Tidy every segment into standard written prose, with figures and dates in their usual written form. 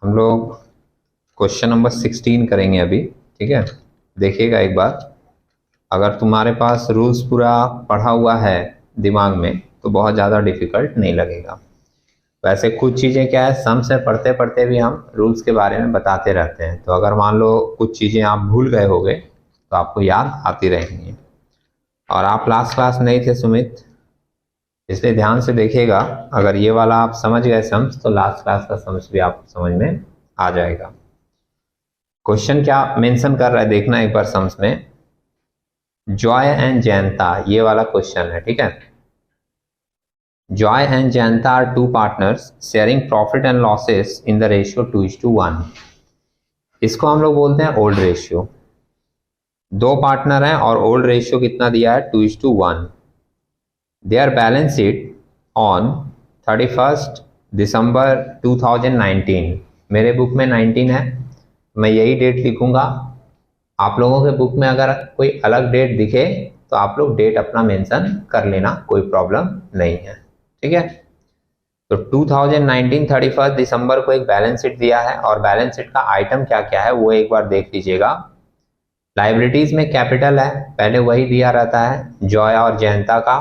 हम लोग question number 16 करेंगे अभी। ठीक है, देखिएगा एक बार। अगर तुम्हारे पास रूल्स पूरा पढ़ा हुआ है दिमाग में तो बहुत ज़्यादा डिफिकल्ट नहीं लगेगा। वैसे कुछ चीज़ें क्या है, सम से पढ़ते पढ़ते भी हम रूल्स के बारे में बताते रहते हैं, तो अगर मान लो कुछ चीज़ें आप भूल गए होगे तो आपको याद आती रहेंगी। और आप लास्ट क्लास नहीं थे सुमित, इसलिए ध्यान से देखिएगा। अगर ये वाला आप समझ गए सम्स तो लास्ट क्लास का सम्स भी आपको समझ में आ जाएगा। क्वेश्चन क्या मेंशन कर रहा है देखना एक बार सम्स में। जॉय एंड जयंता, ये वाला क्वेश्चन है। ठीक है, Joy and Jayanta are two partners sharing profit and losses in the ratio 2:1। इसको हम लोग बोलते हैं ओल्ड रेशियो। दो पार्टनर हैं और ओल्ड रेशियो कितना दिया है, 2:1। They are balance sheet on 31 December 2019। मेरे बुक में 19 है, मैं यही डेट लिखूंगा। आप लोगों के बुक में अगर कोई अलग डेट दिखे तो आप लोग डेट अपना मेंशन कर लेना, कोई प्रॉब्लम नहीं है। ठीक है, तो 2019 31 दिसंबर को एक बैलेंस शीट दिया है और बैलेंस शीट का आइटम क्या क्या है वो एक बार देख लीजिएगा। लाइबिलिटीज में कैपिटल है, पहले वही दिया रहता है जॉय और जयंता का।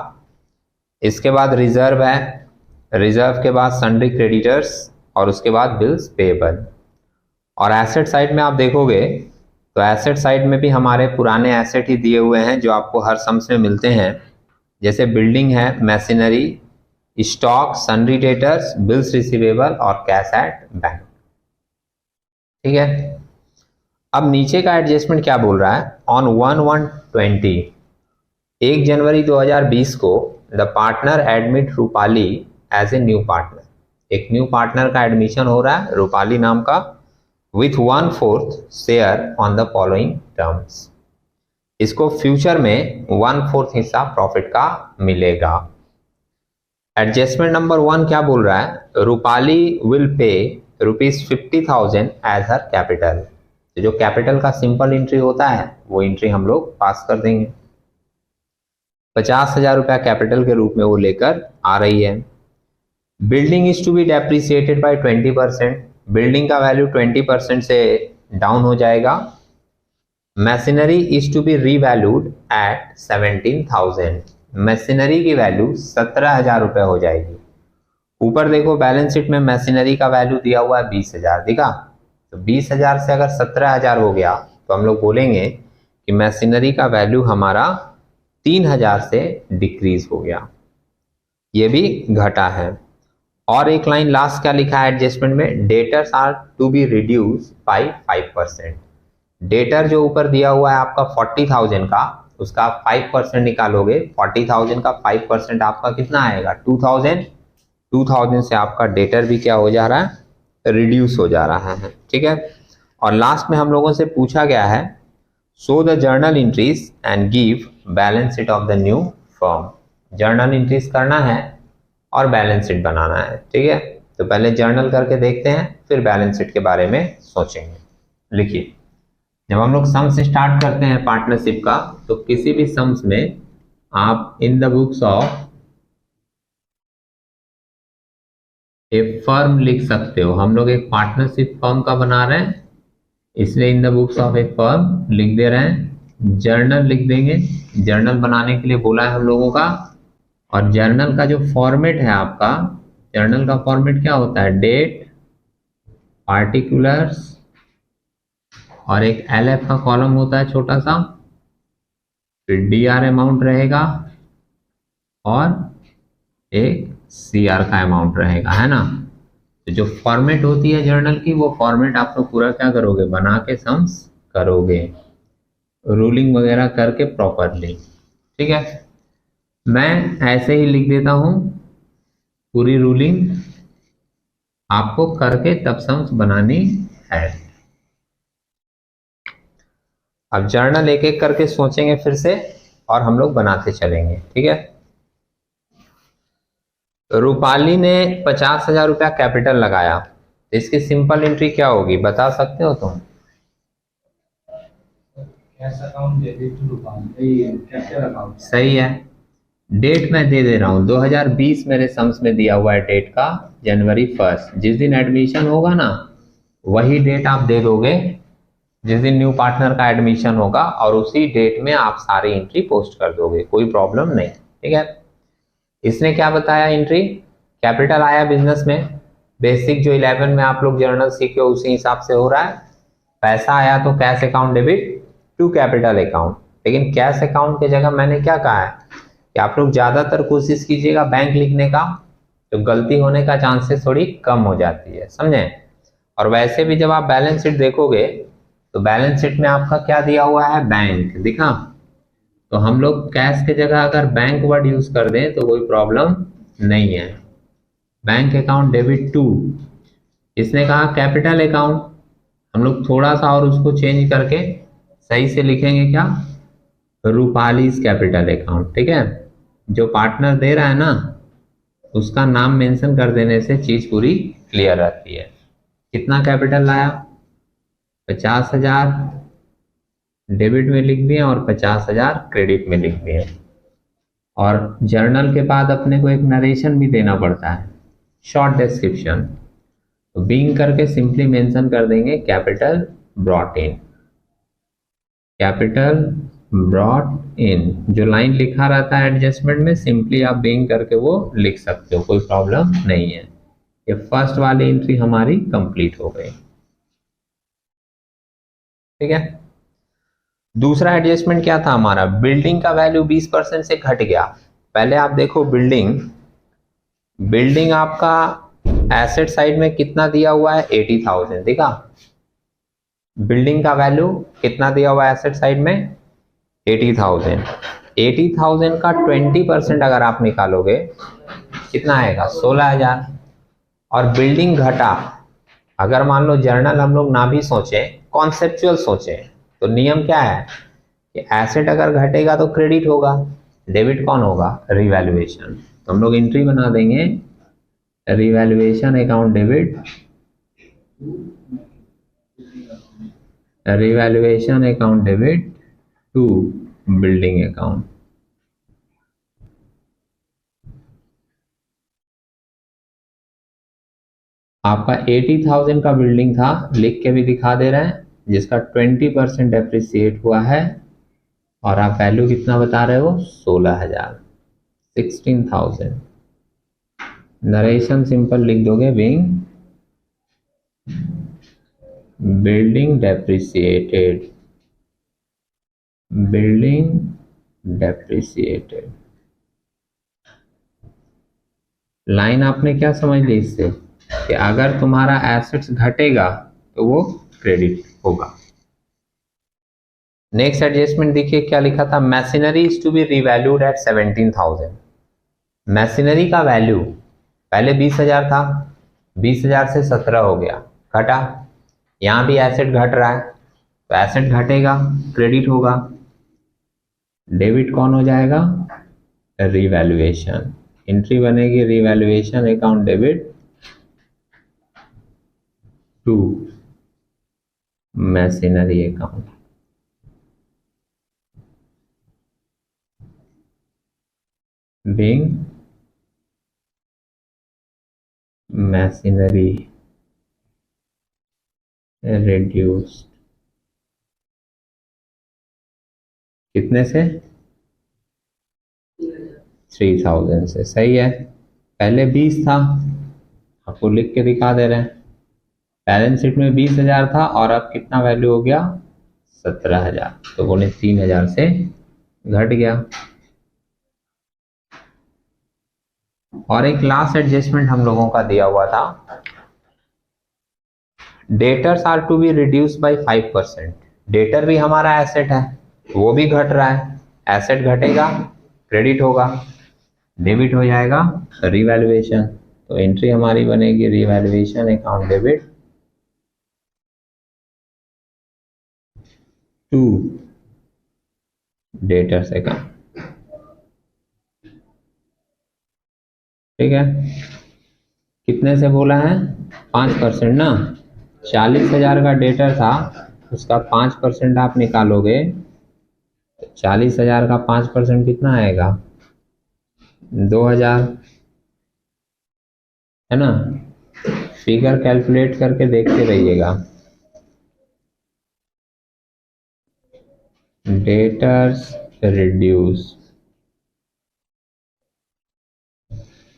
इसके बाद रिजर्व है, रिजर्व के बाद सन्ड्री क्रेडिटर्स और उसके बाद बिल्स पेएबल। और एसेट साइड में आप देखोगे तो एसेट साइड में भी हमारे पुराने एसेट ही दिए हुए हैं जो आपको हर सम्स में मिलते हैं, जैसे बिल्डिंग है, machinery, stock, sundry debtors, bills receivable और कैश एट बैंक। ठीक है, अब नीचे का एडजस्टमेंट क्या बोल रहा है। ऑन 1/1/20, 1 जनवरी 2020 को the partner admit Rupali as a new partner. एक न्यू पार्टनर का एडमिशन हो रहा है रूपाली नाम का, with 1/4 share on the following terms. इसको फ्यूचर में 1/4 हिस्सा प्रॉफिट का मिलेगा। एडजस्टमेंट नंबर 1 क्या बोल रहा है, Rupali will pay ₹50,000 as her capital. तो जो कैपिटल का सिंपल एंट्री होता है वो एंट्री हम लोग पास कर देंगे। 50,000 रुपया कैपिटल के रूप में वो लेकर आ रही है। Building is to be depreciated by 20%, building का वैल्यू 20% से डाउन हो जाएगा। Machinery is to be revalued at 17,000, machinery की वैल्यू 17,000 रुपये हो जाएगी। ऊपर देखो बैलेंस शीट में मशीनरी का वैल्यू दिया हुआ है 20,000, दिखा। तो 20,000 से अगर 17,000 हो गया तो हम लोग बोलेंगे कि मशीनरी का वैल्यू हमारा 3,000 से डिक्रीज हो गया, ये भी घटा है। और एक लाइन लास्ट क्या लिखा है एडजस्टमेंट में, debtors are to be reduce by 5%। Debtor जो ऊपर दिया हुआ है आपका 40,000 का, उसका 5% निकालोगे। 40,000 का 5% आपका कितना आएगा, 2,000। 2,000 से आपका डेटर भी क्या हो जा रहा है, रिड्यूस हो जा रहा है। ठीक है, और लास्ट में हम लोगों से पूछा गया है show the journal entries and give balance sheet of the new firm. Journal entries करना है और बैलेंस शीट बनाना है। ठीक है, तो पहले जर्नल करके देखते हैं, फिर बैलेंस शीट के बारे में सोचेंगे। लिखिए, जब हम लोग सम्स स्टार्ट करते हैं पार्टनरशिप का तो किसी भी सम्स में आप in the books of A firm लिख सकते हो। हम लोग एक पार्टनरशिप फर्म का बना रहे हैं, इसलिए in the books of A firm लिख दे रहे हैं। जर्नल लिख देंगे, जर्नल बनाने के लिए बोला है हम लोगों का। और जर्नल का जो फॉर्मेट है आपका, जर्नल का फॉर्मेट क्या होता है, डेट, पार्टिकुलर्स और एक LF का कॉलम होता है छोटा सा, फिर DR अमाउंट रहेगा और एक CR का अमाउंट रहेगा, है ना। तो जो फॉर्मेट होती है जर्नल की, वो फॉर्मेट आप लोग पूरा क्या करोगे, बना के सम्स करोगे, रूलिंग वगैरह करके प्रॉपरली। ठीक है, मैं ऐसे ही लिख देता हूं पूरी रूलिंग, आपको करके तब सम्स बनानी है। अब जर्नल एक एक करके सोचेंगे फिर से और हम लोग बनाते चलेंगे। ठीक है, रूपाली ने 50,000 रुपया कैपिटल लगाया, तो इसकी सिंपल एंट्री क्या होगी बता सकते हो तुम। सही है, डेट मैं दे दे रहा हूँ 2020 मेरे सम्स में दिया हुआ है डेट का, जनवरी 1। जिस दिन एडमिशन होगा ना वही डेट आप दे दोगे जिस दिन न्यू पार्टनर का एडमिशन होगा, और उसी डेट में आप सारी एंट्री पोस्ट कर दोगे, कोई प्रॉब्लम नहीं। ठीक है, इसने क्या बताया, एंट्री कैपिटल आया बिजनेस में, बेसिक जो 11 में आप लोग जर्नल सीखे हो उसी हिसाब से हो रहा है। पैसा आया तो cash account debit to capital account, लेकिन कैश अकाउंट की जगह मैंने क्या कहा है कि आप लोग ज्यादातर कोशिश कीजिएगा बैंक लिखने का, तो गलती होने का चांसेस थोड़ी कम हो जाती है, समझे। और वैसे भी जब आप बैलेंस शीट देखोगे तो बैलेंस शीट में आपका क्या दिया हुआ है, बैंक दिखा, तो हम लोग कैश की जगह अगर बैंक वर्ड यूज कर दें तो कोई प्रॉब्लम नहीं है। बैंक अकाउंट डेबिट टू, इसने कहा कैपिटल अकाउंट, हम लोग थोड़ा सा और उसको चेंज करके सही से लिखेंगे क्या, रूपालीज कैपिटल अकाउंट। ठीक है, जो पार्टनर दे रहा है ना उसका नाम मेंशन कर देने से चीज पूरी क्लियर रहती है। कितना कैपिटल लाया, 50,000 डेबिट में लिख दिए और 50,000 क्रेडिट में लिख दिए। और जर्नल के बाद अपने को एक नरेशन भी देना पड़ता है, शॉर्ट डिस्क्रिप्शन, तो बीइंग करके सिंपली मेंशन कर देंगे capital brought in, capital brought in. जो लाइन लिखा रहता है एडजस्टमेंट में सिंपली आप बीइंग करके वो लिख सकते हो, कोई प्रॉब्लम नहीं है। ये फर्स्ट वाली एंट्री हमारी कंप्लीट हो गई। ठीक है, दूसरा एडजस्टमेंट क्या था हमारा, बिल्डिंग का वैल्यू 20% से घट गया। पहले आप देखो बिल्डिंग आपका एसेट साइड में कितना दिया हुआ है, 80,000 दिखा, बिल्डिंग का वैल्यू कितना दिया हुआ है एसेट साइड में, 80,000। 80,000 का 20% अगर आप निकालोगे कितना आएगा, 16,000। और बिल्डिंग घटा, अगर मान लो जर्नल हम लोग ना भी सोचे, कॉन्सेप्चुअल सोचे, तो नियम क्या है कि एसेट अगर घटेगा तो क्रेडिट होगा, डेबिट कौन होगा, रिवैल्यूएशन। तो हम लोग एंट्री बना देंगे revaluation account debit, revaluation account debit to building account. आपका 80,000 का बिल्डिंग था, लिख के भी दिखा दे रहे हैं, जिसका 20% डेप्रिसिएट हुआ है, और आप वैल्यू कितना बता रहे हो, 16,000, 16,000। नरेशन सिंपल लिख दोगे, building depreciated, building depreciated. Line आपने क्या समझ ली इससे, कि अगर तुम्हारा एसेट्स घटेगा तो वो क्रेडिट होगा। नेक्स्ट एडजस्टमेंट देखिए क्या लिखा था, machinery is to be revalued at 17,000। Machinery का वैल्यू पहले 20,000 था, 20,000 से 17 हो गया, घटा। यहां भी एसेट घट रहा है तो एसेट घटेगा, क्रेडिट होगा, डेबिट कौन हो जाएगा, रिवैल्यूएशन। एंट्री बनेगी revaluation account debit to machinery account. Being machinery reduced, कितने से, 3,000 से। सही है, पहले 20 था, आपको लिख के दिखा दे रहे हैं, बैलेंस शीट में 20,000 था और अब कितना वैल्यू हो गया, 17,000, तो बोले 3,000 से घट गया। और एक लास्ट एडजस्टमेंट हम लोगों का दिया हुआ था, debtors are to be reduce by 5%। Debtor भी हमारा एसेट है, वो भी घट रहा है, एसेट घटेगा क्रेडिट होगा, डेबिट हो जाएगा रिवैल्यूएशन। तो एंट्री हमारी बनेगी revaluation account debit to debtors account. ठीक है, कितने से बोला है, 5% ना। 40,000 का डेटर था, उसका 5% आप निकालोगे, 40,000 का 5% कितना आएगा, 2,000 है ना। फिगर कैलकुलेट करके देखते रहिएगा। डेटर्स रिड्यूस,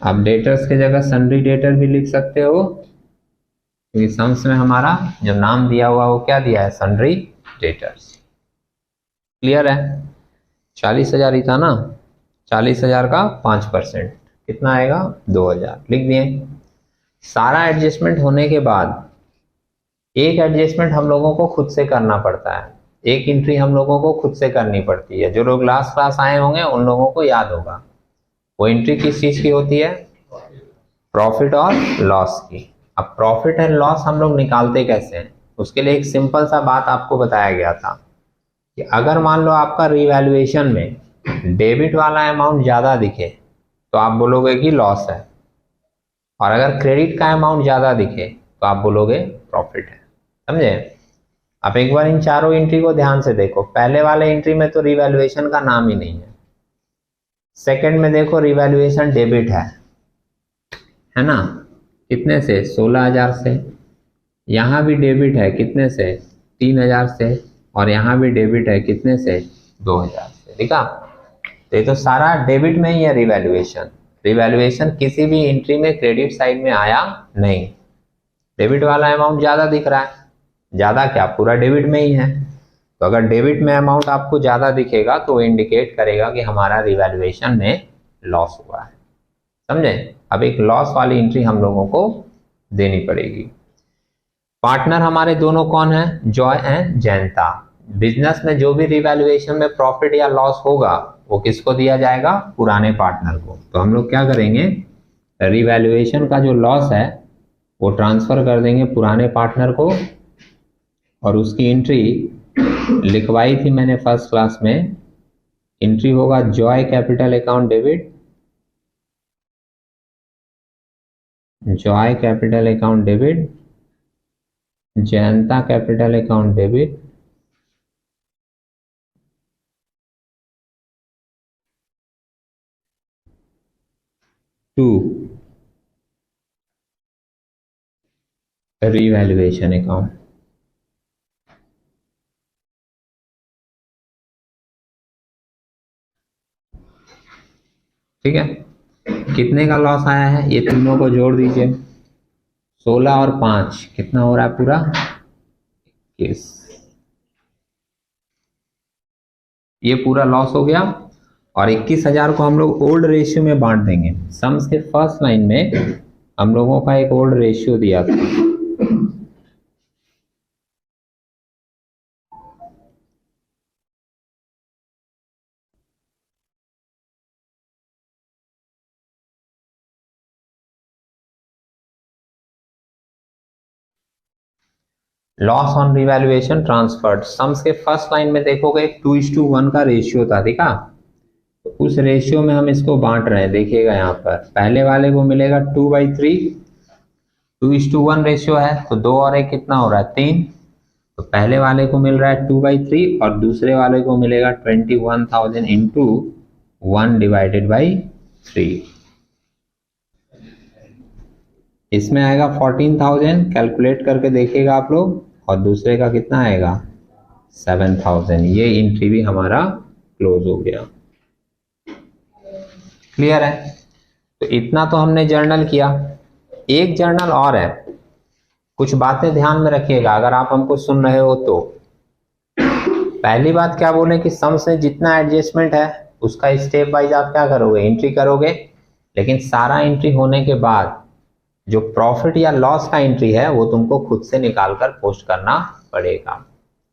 आप डेटर्स की जगह सन्ड्री डेटर भी लिख सकते हो, क्योंकि सम्स में हमारा जो नाम दिया हुआ वो क्या दिया है, सन्ड्री डेटर्स। क्लियर है? 40,000 ही था ना, 40,000 का 5% कितना आएगा, 2,000 लिख दिए। सारा एडजस्टमेंट होने के बाद एक एडजस्टमेंट हम लोगों को खुद से करना पड़ता है, एक एंट्री हम लोगों को खुद से करनी पड़ती है। जो लोग लास्ट क्लास आए होंगे उन लोगों को याद होगा वो एंट्री किस चीज की होती है, प्रॉफिट और लॉस की। अब प्रॉफिट एंड लॉस हम लोग निकालते कैसे हैं, उसके लिए एक सिंपल सा बात आपको बताया गया था कि अगर मान लो आपका रिवैल्यूएशन में डेबिट वाला अमाउंट ज्यादा दिखे तो आप बोलोगे कि लॉस है, और अगर क्रेडिट का अमाउंट ज्यादा दिखे तो आप बोलोगे प्रॉफिट है। समझे? आप एक बार इन चारों एंट्री को ध्यान से देखो। पहले वाले एंट्री में तो रिवैल्यूएशन का नाम ही नहीं है। सेकंड में देखो रिवैल्यूएशन डेबिट है ना, कितने से, 16,000 से। यहाँ भी डेबिट है, कितने से, 3,000 से। और यहाँ भी डेबिट है, कितने से, 2,000 से। देखा? तो ये तो सारा डेबिट में ही है रिवैल्यूएशन। रिवैल्यूएशन किसी भी एंट्री में क्रेडिट साइड में आया नहीं। डेबिट वाला अमाउंट ज्यादा दिख रहा है, ज्यादा क्या, पूरा डेबिट में ही है। तो अगर डेबिट में अमाउंट आपको ज्यादा दिखेगा तो वो इंडिकेट करेगा कि हमारा रिवैल्यूएशन में लॉस हुआ है। समझे? अब एक लॉस वाली एंट्री हम लोगों को देनी पड़ेगी। पार्टनर हमारे दोनों कौन है, जॉय एंड जयंता। बिजनेस में जो भी रिवैल्यूएशन में प्रॉफिट या लॉस होगा वो किसको दिया जाएगा, पुराने पार्टनर को। तो हम लोग क्या करेंगे, रिवैल्यूएशन का जो लॉस है वो ट्रांसफर कर देंगे पुराने पार्टनर को, और उसकी एंट्री लिखवाई थी मैंने फर्स्ट क्लास में। एंट्री होगा Joy capital account debit, Joy capital account debit, Jayanta capital account debit, to revaluation account. ठीक है? कितने का लॉस आया है, ये तीनों को जोड़ दीजिए। 16 और 5 कितना हो रहा है, पूरा 21। ये पूरा लॉस हो गया, और 21,000 को हम लोग ओल्ड रेशियो में बांट देंगे। सम्स के फर्स्ट लाइन में हम लोगों का एक ओल्ड रेशियो दिया था, loss on revaluation transferred. Sums के फर्स्ट लाइन में देखोगे 2:1 का रेशियो था, देखा? तो उस रेशियो में हम इसको बांट रहे हैं। देखिएगा यहाँ पर पहले वाले को मिलेगा 2/3, 2:1 रेशियो है, तो 2 और 1 कितना हो रहा है, 3। तो पहले वाले को मिल रहा है 2/3 और दूसरे वाले को मिलेगा 21,000 इंटू 1/3। इसमें आएगा 14,000, कैलकुलेट करके देखिएगा आप लोग, और दूसरे का कितना आएगा, 7,000। ये एंट्री भी हमारा क्लोज हो गया। क्लियर है? तो इतना तो हमने जर्नल किया। एक जर्नल और है, कुछ बातें ध्यान में रखिएगा अगर आप हमको सुन रहे हो तो। पहली बात क्या बोले कि सम से जितना एडजस्टमेंट है उसका स्टेप वाइज आप क्या करोगे, एंट्री करोगे। लेकिन सारा एंट्री होने के बाद जो प्रॉफिट या लॉस का एंट्री है वो तुमको खुद से निकालकर पोस्ट करना पड़ेगा।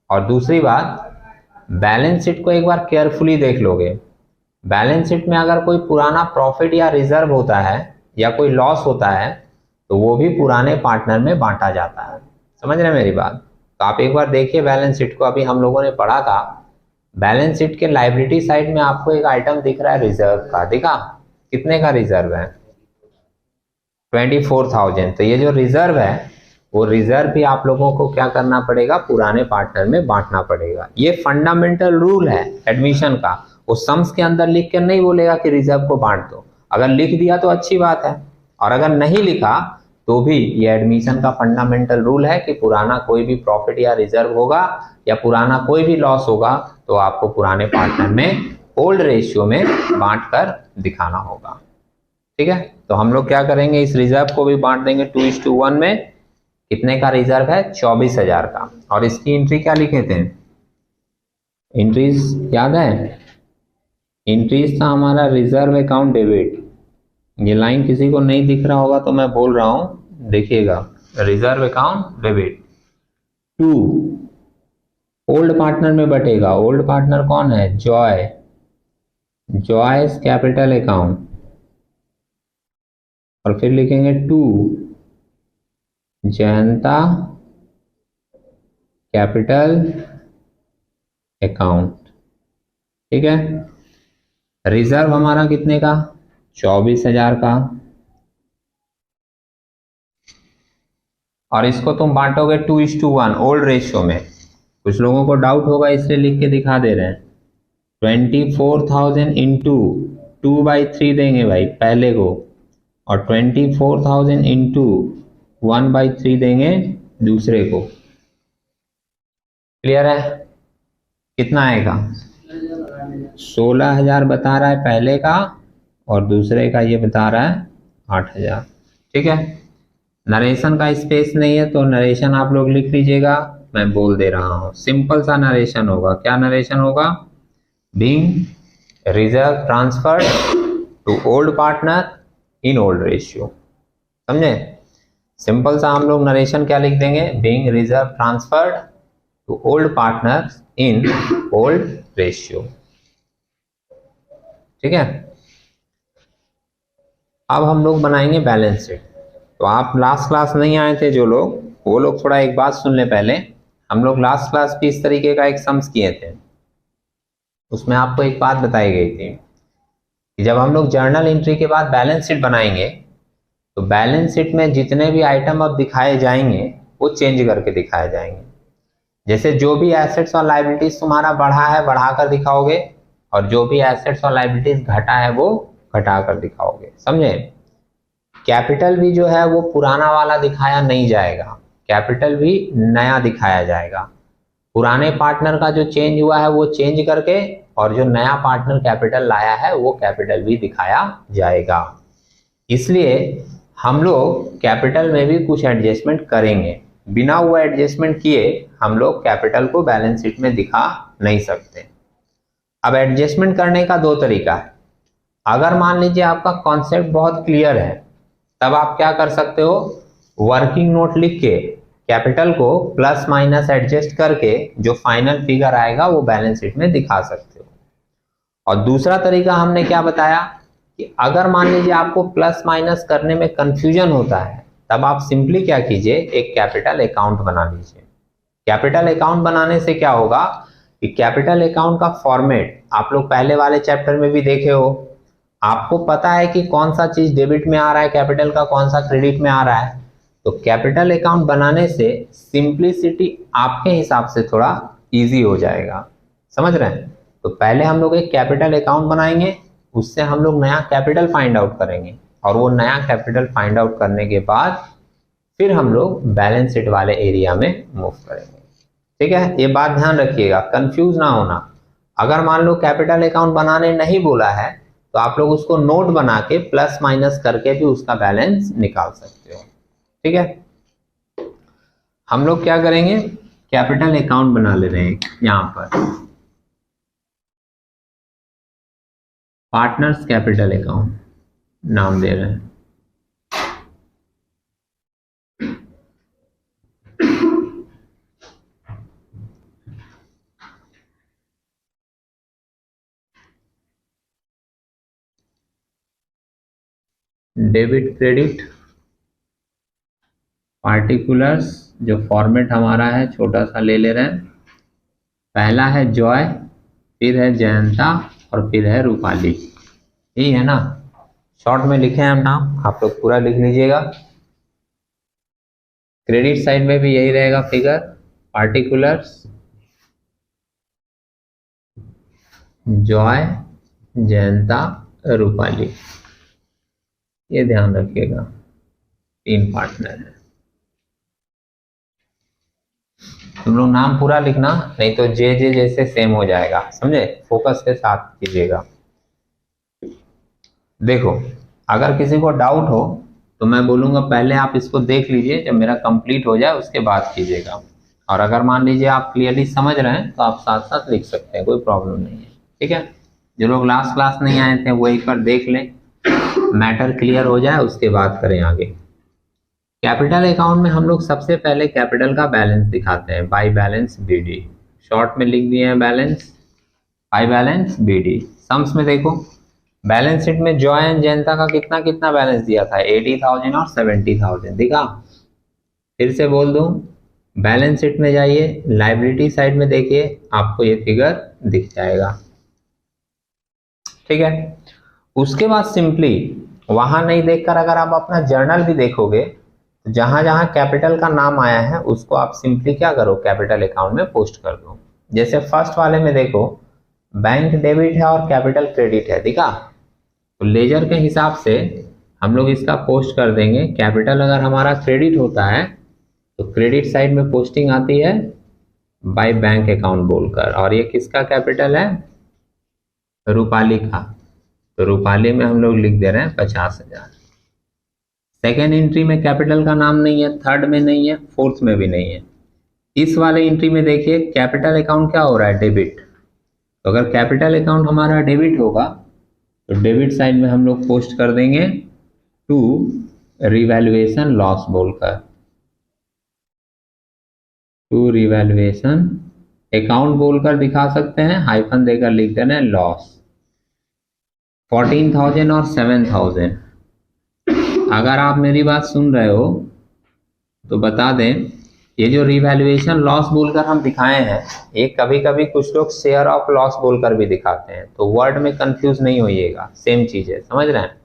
और दूसरी बात, बैलेंस शीट को एक बार केयरफुली देख लोगे। बैलेंस शीट में अगर कोई पुराना प्रॉफिट या रिजर्व होता है या कोई लॉस होता है तो वो भी पुराने पार्टनर में बांटा जाता है। समझ रहे हैं मेरी बात? तो आप एक बार देखिए बैलेंस शीट को। अभी हम लोगों ने पढ़ा था बैलेंस शीट के लायबिलिटी साइड में आपको एक आइटम दिख रहा है रिजर्व का, दिखा? कितने का रिजर्व है, 24,000। तो ये जो रिजर्व है वो रिजर्व भी आप लोगों को क्या करना पड़ेगा, पुराने पार्टनर में बांटना पड़ेगा। ये फंडामेंटल रूल है एडमिशन का। वो सम्स के अंदर लिख कर नहीं बोलेगा कि रिजर्व को बांट दो। अगर लिख दिया तो अच्छी बात है, और अगर नहीं लिखा तो भी ये एडमिशन का फंडामेंटल रूल है कि पुराना कोई भी प्रॉफिट या रिजर्व होगा या पुराना कोई भी लॉस होगा तो आपको पुराने पार्टनर में ओल्ड रेशियो में बांट कर दिखाना होगा। ठीक है, तो हम लोग क्या करेंगे, इस रिजर्व को भी बांट देंगे 2:1 में। कितने का रिजर्व है? 24,000 का। और इसकी एंट्री क्या लिखे थे? एंट्रीज याद है? एंट्रीज था हमारा रिजर्व अकाउंट डेबिट। ये लाइन किसी को नहीं दिख रहा होगा तो मैं बोल रहा हूं, देखिएगा। Reserve account debit 2 old partner में बटेगा। ओल्ड पार्टनर कौन है? Joy, Joy's capital account. और फिर लिखेंगे 2 जयंता कैपिटल अकाउंट। ठीक है, रिजर्व हमारा कितने का? 24,000 का। और इसको तुम बांटोगे 2:1 ओल्ड रेशियो में। कुछ लोगों को डाउट होगा इसलिए लिख के दिखा दे रहे हैं। 24,000 इंटू 2/3 देंगे भाई पहले को, और 24,000 इंटू 1/3 देंगे दूसरे को। क्लियर है? कितना आएगा? 16,000 बता रहा है पहले का, और दूसरे का ये बता रहा है 8,000। ठीक है, नरेशन का स्पेस नहीं है तो नरेशन आप लोग लिख लीजिएगा, मैं बोल दे रहा हूं। सिंपल सा नरेशन होगा। क्या नरेशन होगा? Being reserve transferred to old partner in old ratio. समझे? सिंपल सा हम लोग नरेशन क्या लिख देंगे? Being reserve transferred to old partner in old ratio. ठीक है, अब हम लोग बनाएंगे बैलेंस शीट। तो आप लास्ट क्लास नहीं आए थे जो लोग, वो लोग थोड़ा एक बात सुन ले पहले। हम लोग लास्ट क्लास भी इस तरीके का एक सम्स किए थे। उसमें आपको एक बात बताई गई थी कि जब हम लोग जर्नल एंट्री के बाद बैलेंस शीट बनाएंगे तो बैलेंस शीट में जितने भी आइटम अब दिखाए जाएंगे वो चेंज करके दिखाए जाएंगे। जैसे जो भी एसेट्स और लायबिलिटीज तुम्हारा बढ़ा है बढ़ाकर दिखाओगे, और जो भी एसेट्स और लायबिलिटीज घटा है वो घटाकर दिखाओगे। समझे? कैपिटल भी जो है वो पुराना वाला दिखाया नहीं जाएगा, कैपिटल भी नया दिखाया जाएगा। पुराने पार्टनर का जो चेंज हुआ है वो चेंज करके, और जो नया पार्टनर कैपिटल लाया है वो कैपिटल भी दिखाया जाएगा। इसलिए हम लोग कैपिटल में भी कुछ एडजस्टमेंट करेंगे। बिना वो एडजस्टमेंट किए हम लोग कैपिटल को बैलेंस शीट में दिखा नहीं सकते। अब एडजस्टमेंट करने का दो तरीका है। अगर मान लीजिए आपका कॉन्सेप्ट बहुत क्लियर है तब आप क्या कर सकते हो, वर्किंग नोट लिख के कैपिटल को प्लस माइनस एडजस्ट करके जो फाइनल फिगर आएगा वो बैलेंस शीट में दिखा सकते हो। और दूसरा तरीका हमने क्या बताया कि अगर मान लीजिए आपको प्लस माइनस करने में कंफ्यूजन होता है तब आप सिंपली क्या कीजिए, एक कैपिटल अकाउंट बना लीजिए। कैपिटल अकाउंट बनाने से क्या होगा कि कैपिटल अकाउंट का फॉर्मेट आप लोग पहले वाले चैप्टर में भी देखे हो। आपको पता है कि कौन सा चीज डेबिट में आ रहा है कैपिटल का, कौन सा क्रेडिट में आ रहा है। तो कैपिटल अकाउंट बनाने से सिंप्लिसिटी आपके हिसाब से थोड़ा इजी हो जाएगा। समझ रहे हैं? तो पहले हम लोग एक कैपिटल अकाउंट बनाएंगे, उससे हम लोग नया कैपिटल फाइंड आउट करेंगे, और वो नया कैपिटल फाइंड आउट करने के बाद फिर हम लोग बैलेंस शीट वाले एरिया में मूव करेंगे। ठीक है, ये बात ध्यान रखिएगा, कंफ्यूज ना होना। अगर मान लो कैपिटल अकाउंट बनाने नहीं बोला है तो आप लोग उसको नोट बना के प्लस माइनस करके भी उसका बैलेंस निकाल सकते हो। ठीक है, हम लोग क्या करेंगे, कैपिटल अकाउंट बना ले रहे हैं। यहां पर पार्टनर्स कैपिटल अकाउंट नाम दे रहे हैं। डेबिट क्रेडिट पार्टिकुलर्स, जो फॉर्मेट हमारा है छोटा सा ले ले रहे हैं। पहला है जॉय, फिर है जयंता, और फिर है रूपाली। यही है ना, शॉर्ट में लिखे हैं हम नाम, आप लोग पूरा लिख लीजिएगा। क्रेडिट साइड में भी यही रहेगा फिगर, पार्टिकुलर्स जॉय जयंता रूपाली, ये ध्यान रखिएगा। 3 पार्टनर है। तुम लोग नाम पूरा लिखना, नहीं तो जे जे जैसे सेम हो जाएगा, समझे? फोकस के साथ कीजिएगा। देखो, अगर किसी को डाउट हो तो मैं बोलूंगा पहले आप इसको देख लीजिए, जब मेरा कंप्लीट हो जाए उसके बाद कीजिएगा। और अगर मान लीजिए आप क्लियरली समझ रहे हैं तो आप साथ साथ लिख सकते हैं, कोई प्रॉब्लम नहीं है। ठीक है, जो लोग लास्ट क्लास नहीं आए थे वो एक बार देख लें, मैटर क्लियर हो जाए उसके बाद करें आगे। कैपिटल अकाउंट में हम लोग सबसे पहले कैपिटल का बैलेंस दिखाते हैं, बाई बैलेंस बीडी। शॉर्ट में लिख दिए हैं balance, by balance BD. Sums में देखो, बैलेंस शीट में जॉय एंड जयंता का कितना कितना बैलेंस दिया था, 80,000 और 70,000 दिखा। फिर से बोल दूं, बैलेंस शीट में जाइए, लाइबिलिटी साइड में देखिए, आपको ये फिगर दिख जाएगा। ठीक है, उसके बाद सिंपली वहां नहीं देखकर अगर आप अपना जर्नल भी देखोगे तो जहां जहां कैपिटल का नाम आया है उसको आप सिंपली क्या करो, कैपिटल अकाउंट में पोस्ट कर दो। जैसे फर्स्ट वाले में देखो, बैंक डेबिट है और कैपिटल क्रेडिट है, दिखा? तो लेजर के हिसाब से हम लोग इसका पोस्ट कर देंगे। कैपिटल अगर हमारा क्रेडिट होता है तो क्रेडिट साइड में पोस्टिंग आती है बाय बैंक अकाउंट बोलकर, और ये किसका कैपिटल है, रूपाली का। तो रूपाली में हम लोग लिख दे रहे हैं 50,000। सेकेंड एंट्री में कैपिटल का नाम नहीं है, थर्ड में नहीं है, फोर्थ में भी नहीं है। इस वाले एंट्री में देखिए कैपिटल अकाउंट क्या हो रहा है, डेबिट। तो अगर कैपिटल अकाउंट हमारा डेबिट होगा तो डेबिट साइड में हम लोग पोस्ट कर देंगे टू रिवैल्यूएशन लॉस बोलकर, टू रिवैल्यूएशन अकाउंट बोलकर दिखा सकते हैं, हाइफन देकर लिख देना है लॉस। 14,000 और 7,000। अगर आप मेरी बात सुन रहे हो तो बता दें, ये जो रिवैल्यूएशन लॉस बोलकर हम दिखाए हैं, ये कभी कभी कुछ लोग शेयर ऑफ लॉस बोलकर भी दिखाते हैं, तो वर्ड में कंफ्यूज नहीं होइएगा, सेम चीज है, समझ रहे हैं?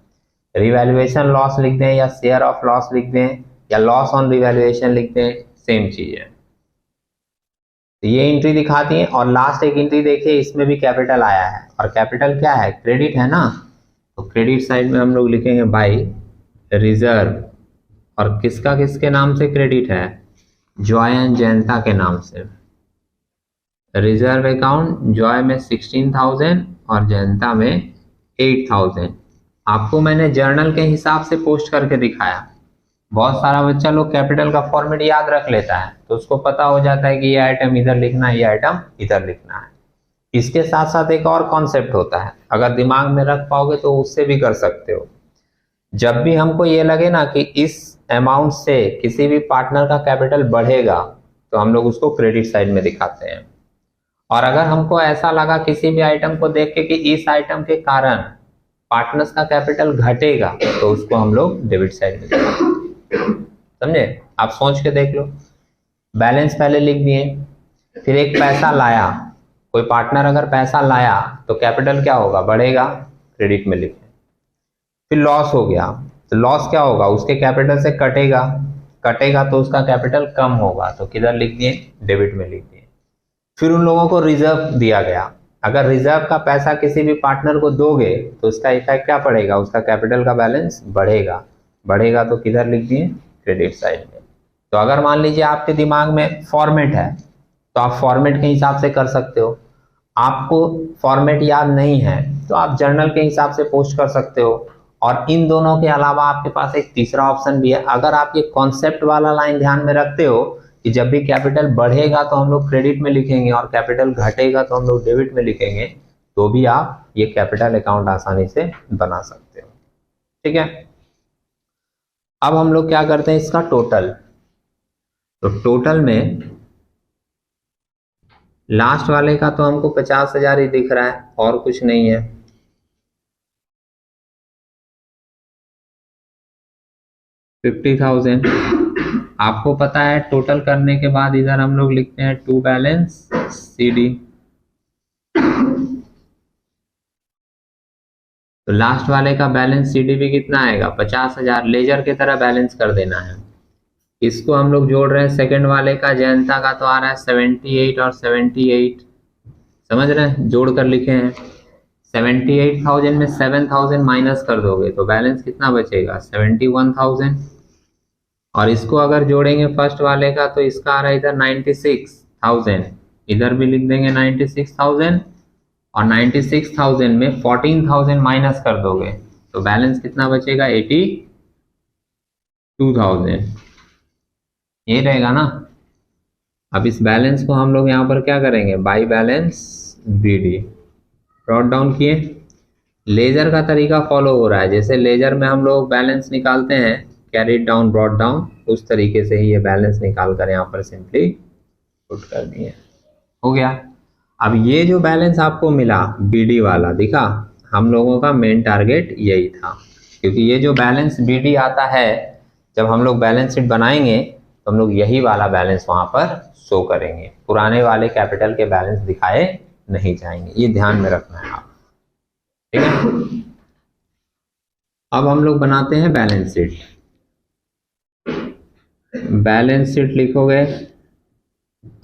रिवैल्यूएशन लॉस लिख दें या शेयर ऑफ लॉस लिख दें या लॉस ऑन रिवैल्यूएशन लिख दें, सेम चीज है। तो ये एंट्री दिखाती है। और लास्ट एक एंट्री देखिए, इसमें भी कैपिटल आया है, और कैपिटल क्या है, क्रेडिट है ना। तो क्रेडिट साइड में हम लोग लिखेंगे बाई रिजर्व, और किसका किसके नाम से क्रेडिट है, जॉय एंड जयंता के नाम से। रिजर्व अकाउंट जॉय में 16,000 और जयंता में 8,000। आपको मैंने जर्नल के हिसाब से पोस्ट करके दिखाया। बहुत सारा बच्चा लोग कैपिटल का फॉर्मेट याद रख लेता है, तो उसको पता हो जाता है कि ये आइटम इधर लिखना है, ये आइटम इधर लिखना है। इसके साथ साथ एक और कॉन्सेप्ट होता है, अगर दिमाग में रख पाओगे तो उससे भी कर सकते हो। जब भी हमको ये लगे ना कि इस अमाउंट से किसी भी पार्टनर का कैपिटल बढ़ेगा तो हम लोग उसको क्रेडिट साइड में दिखाते हैं, और अगर हमको ऐसा लगा किसी भी आइटम को देख के कि इस आइटम के कारण पार्टनर्स का कैपिटल घटेगा तो उसको हम लोग डेबिट साइड में दिखाते हैं। समझे? आप सोच के देख लो। बैलेंस पहले लिख दिए, फिर एक पैसा लाया, कोई पार्टनर अगर पैसा लाया तो कैपिटल क्या होगा, बढ़ेगा, क्रेडिट में लिखे। फिर लॉस हो गया तो लॉस क्या होगा, उसके कैपिटल से कटेगा, कटेगा तो उसका कैपिटल कम होगा, तो किधर लिख दिए, डेबिट में लिख दिए। फिर उन लोगों को रिजर्व दिया गया, अगर रिजर्व का पैसा किसी भी पार्टनर को दोगे तो उसका इफेक्ट क्या पड़ेगा, उसका कैपिटल का बैलेंस बढ़ेगा, बढ़ेगा तो किधर लिख दिए, क्रेडिट साइड में। तो अगर मान लीजिए आपके दिमाग में फॉर्मेट है तो आप फॉर्मेट के हिसाब से कर सकते हो। आपको फॉर्मेट याद नहीं है तो आप जर्नल के हिसाब से पोस्ट कर सकते हो। और इन दोनों के अलावा आपके पास एक तीसरा ऑप्शन भी है, अगर आप ये कॉन्सेप्ट वाला लाइन ध्यान में रखते हो कि जब भी कैपिटल बढ़ेगा तो हम लोग क्रेडिट में लिखेंगे और कैपिटल घटेगा तो हम लोग डेबिट में लिखेंगे, तो भी आप ये कैपिटल अकाउंट आसानी से बना सकते हो। ठीक है, अब हम लोग क्या करते हैं, इसका टोटल। तो टोटल में लास्ट वाले का तो हमको 50,000 ही दिख रहा है और कुछ नहीं है। $50,000 आपको पता है। टोटल करने के बाद इधर हम लोग लिखते हैं टू बैलेंस CD। तो लास्ट वाले का बैलेंस CD भी कितना आएगा, 50,000। लेजर की तरह बैलेंस कर देना है। इसको हम लोग जोड़ रहे हैं, सेकंड वाले का जयंता का तो आ रहा है 78 और 78, समझ रहे हैं, जोड़ कर लिखे हैं। 78,000 में 7,000 माइनस कर दोगे तो बैलेंस कितना बचेगा, 71,000। और इसको अगर जोड़ेंगे फर्स्ट वाले का तो इसका आ रहा है इधर 96,000, इधर भी लिख देंगे 96,000 और 96,000 में 14,000 माइनस कर दोगे तो बैलेंस कितना बचेगा 82,000, ये रहेगा ना। अब इस बैलेंस को हम लोग यहाँ पर क्या करेंगे, by balance BD brought down किए। लेजर का तरीका फॉलो हो रहा है, जैसे लेजर में हम लोग बैलेंस निकालते हैं कैरी डाउन ब्रॉट डाउन, उस तरीके से ही ये बैलेंस निकाल कर यहाँ पर सिंपली पुट कर दिए, हो गया। अब ये जो बैलेंस आपको मिला बीडी वाला दिखा, हम लोगों का मेन टारगेट यही था, क्योंकि ये जो बैलेंस बीडी आता है जब हम लोग बैलेंस शीट बनाएंगे तो हम लोग यही वाला बैलेंस वहां पर शो करेंगे, पुराने वाले कैपिटल के बैलेंस दिखाए नहीं जाएंगे, ये ध्यान में रखना है आप, ठीक है। अब हम लोग बनाते हैं बैलेंस शीट। बैलेंस शीट लिखोगे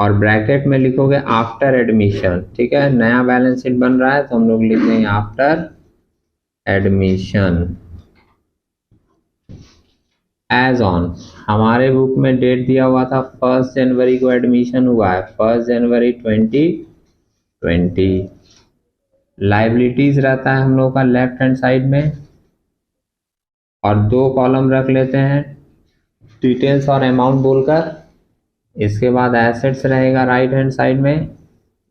और ब्रैकेट में लिखोगे आफ्टर एडमिशन, ठीक है। नया बैलेंस शीट बन रहा है तो हम लोग लिख देंगे आफ्टर एडमिशन। एज ऑन, हमारे बुक में डेट दिया हुआ था 1 जनवरी को एडमिशन हुआ है, 1 जनवरी 2020। लाइबिलिटीज रहता है हम लोग का लेफ्ट हैंड साइड में और 2 कॉलम रख लेते हैं डिटेल्स और अमाउंट बोलकर। इसके बाद एसेट्स रहेगा राइट हैंड साइड में,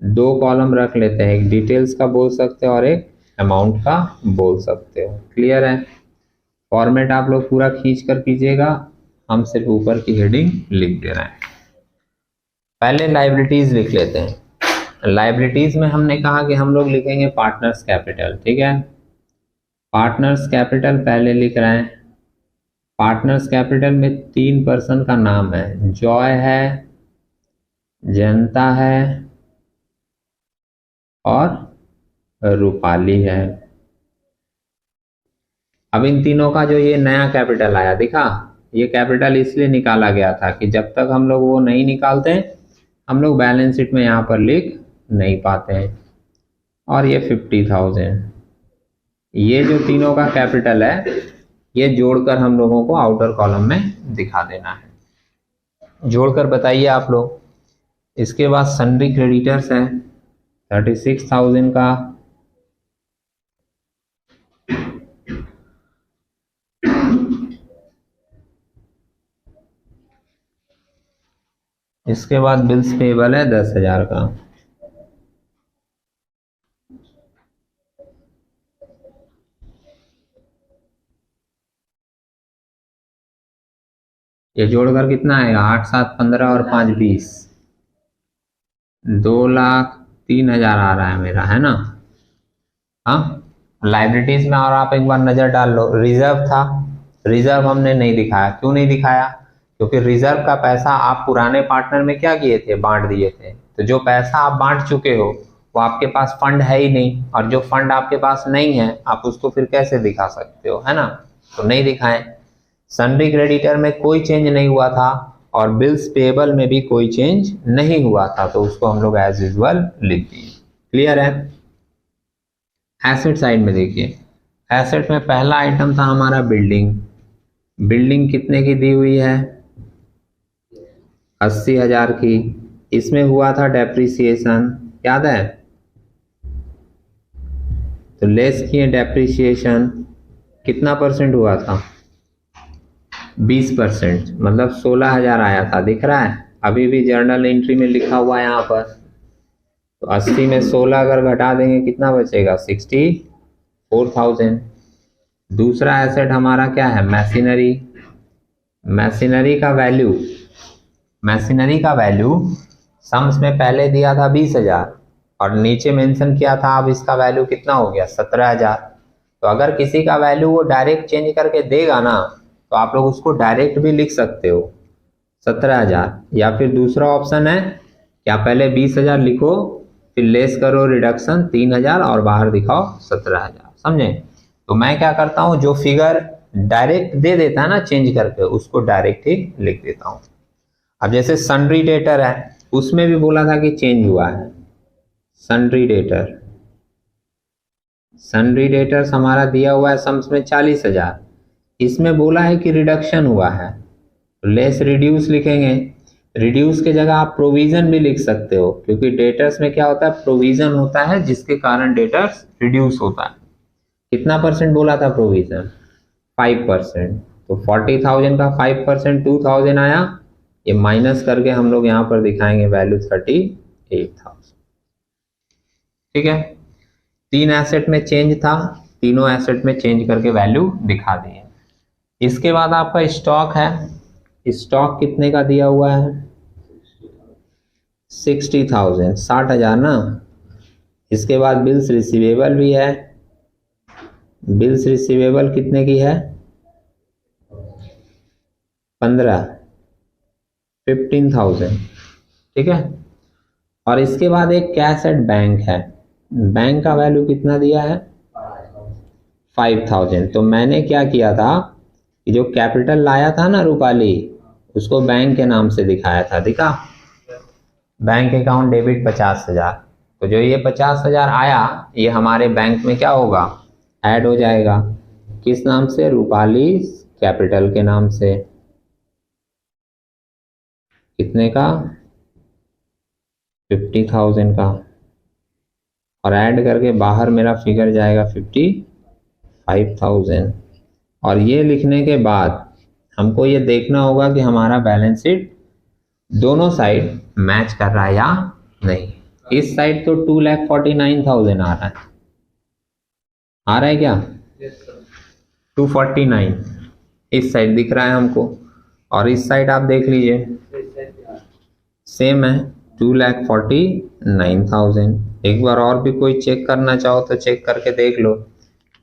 2 कॉलम रख लेते हैं, एक डिटेल्स का बोल सकते हो और एक अमाउंट का बोल सकते हो। क्लियर है? फॉर्मेट आप लोग पूरा खींच कर कीजिएगा, हम सिर्फ ऊपर की हेडिंग लिख दे रहे हैं। पहले लाइबिलिटीज लिख लेते हैं। लाइबिलिटीज में हमने कहा कि हम लोग लिखेंगे पार्टनर्स कैपिटल, ठीक है। पार्टनर्स कैपिटल पहले लिख रहे हैं। पार्टनर्स कैपिटल में 3 पर्सन का नाम है, जॉय है, जनता है और रूपाली है। अब इन तीनों का जो ये नया कैपिटल आया दिखा, ये कैपिटल इसलिए निकाला गया था कि जब तक हम लोग वो नहीं निकालते हम लोग बैलेंस शीट में यहाँ पर लिख नहीं पाते हैं। और ये 50,000, ये जो तीनों का कैपिटल है ये जोड़कर हम लोगों को आउटर कॉलम में दिखा देना है। जोड़कर बताइए आप लोग। इसके बाद सन्ड्री क्रेडिटर्स है 36,000 का, इसके बाद बिल्स पेबल है 10,000 का। ये जोड़कर कितना आएगा 8, 7, 15 और 5, 20, 2,03,000 आ रहा है मेरा, है ना। हाँ, लाइबिलिटीज में और आप एक बार नजर डाल लो। रिजर्व था, रिजर्व हमने नहीं दिखाया। क्यों नहीं दिखाया? क्योंकि रिजर्व का पैसा आप पुराने पार्टनर में क्या किए थे, बांट दिए थे। तो जो पैसा आप बांट चुके हो वो आपके पास फंड है ही नहीं, और जो फंड आपके पास नहीं है आप उसको फिर कैसे दिखा सकते हो, है ना। तो नहीं दिखाएं। सन्ड्री क्रेडिटर में कोई चेंज नहीं हुआ था और बिल्स पेएबल में भी कोई चेंज नहीं हुआ था, तो उसको हम लोग एज यूजुअल लिख दिए। क्लियर है? एसेट साइड में देखिए, एसेट में पहला आइटम था हमारा बिल्डिंग। बिल्डिंग कितने की दी हुई है? 80,000 की। इसमें हुआ था डेप्रिसिएशन, याद है? तो लेस किए डेप्रिसिएशन, कितना परसेंट हुआ था? 20%, मतलब 16,000 आया था, दिख रहा है? अभी भी जर्नल एंट्री में लिखा हुआ है यहाँ पर। तो 80 में 16 अगर घटा देंगे कितना बचेगा? 64,000। दूसरा एसेट हमारा क्या है? मैशिनरी। मैशिनरी का वैल्यू, मैशिनरी का वैल्यू सम्स में पहले दिया था 20,000 और नीचे मेंशन किया था, अब इसका वैल्यू कितना हो गया? 17,000। तो अगर किसी का वैल्यू वो डायरेक्ट चेंज करके देगा ना, तो आप लोग उसको डायरेक्ट भी लिख सकते हो 17,000, या फिर दूसरा ऑप्शन है क्या, पहले 20,000 लिखो, फिर लेस करो रिडक्शन 3,000 और बाहर दिखाओ 17,000। समझे? तो मैं क्या करता हूँ, जो फिगर डायरेक्ट दे देता है ना चेंज करके, उसको डायरेक्ट ही लिख देता हूँ। अब जैसे सन्ड्री डेटर है, उसमें भी बोला था कि चेंज हुआ है। सन्ड्री डेटर, सन्ड्री डेटर्स हमारा दिया हुआ है सम्स में 40,000, इसमें बोला है कि रिडक्शन हुआ है। तो लेस रिड्यूस लिखेंगे। रिड्यूस के जगह आप प्रोविजन भी लिख सकते हो, क्योंकि डेटर्स में क्या होता है, प्रोविजन होता है जिसके कारण डेटर्स रिड्यूस होता है। कितना परसेंट बोला था प्रोविजन? 5%। तो 40,000 का 5% 2,000 आया, ये माइनस करके हम लोग यहाँ पर दिखाएंगे वैल्यू 38,000। ठीक है, 3 एसेट में चेंज था, तीनों एसेट में चेंज करके वैल्यू दिखा दिए। इसके बाद आपका स्टॉक है, स्टॉक कितने का दिया हुआ है? 60,000, 60,000 ना। इसके बाद बिल्स रिसीवेबल भी है, बिल्स रिसीवेबल कितने की है? 15,000। ठीक है, और इसके बाद एक कैश एट बैंक है, बैंक का वैल्यू कितना दिया है? 5,000। तो मैंने क्या किया था कि जो कैपिटल लाया था ना रूपाली, उसको बैंक के नाम से दिखाया था, दिखा? Bank account debit 50,000। तो जो ये 50,000 आया, ये हमारे बैंक में क्या होगा? ऐड हो जाएगा। किस नाम से? रूपाली कैपिटल के नाम से। कितने का? 50,000 का। और ऐड करके बाहर मेरा फिगर जाएगा 55,000। और ये लिखने के बाद हमको ये देखना होगा कि हमारा बैलेंस शीट दोनों साइड मैच कर रहा है या नहीं। इस साइड तो 2,49,000 आ रहा है, आ रहा है क्या? 249 इस साइड दिख रहा है हमको, और इस साइड आप देख लीजिए सेम है, 2,49,000। एक बार और भी कोई चेक करना चाहो तो चेक करके देख लो,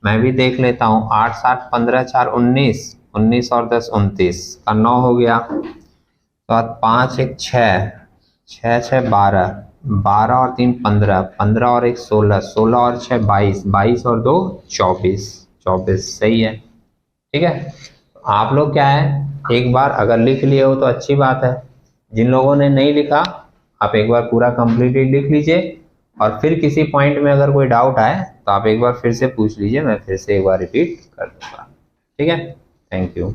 मैं भी देख लेता हूँ। 8, 7, 15, 4, 19, 19 और 10, 29 का 9 हो गया। तो 5, 1, 6, 6, 6, 12, 12 और 3, 15, 15 और 1, 16, 16 और 6, 22, 22 और 2, 24, 24 सही है। ठीक है, आप लोग क्या है, एक बार अगर लिख लिए हो तो अच्छी बात है। जिन लोगों ने नहीं लिखा, आप एक बार पूरा कंप्लीटली लिख लीजिए, और फिर किसी पॉइंट में अगर कोई डाउट आए तो आप एक बार फिर से पूछ लीजिए, मैं फिर से एक बार रिपीट कर दूंगा। ठीक है, थैंक यू।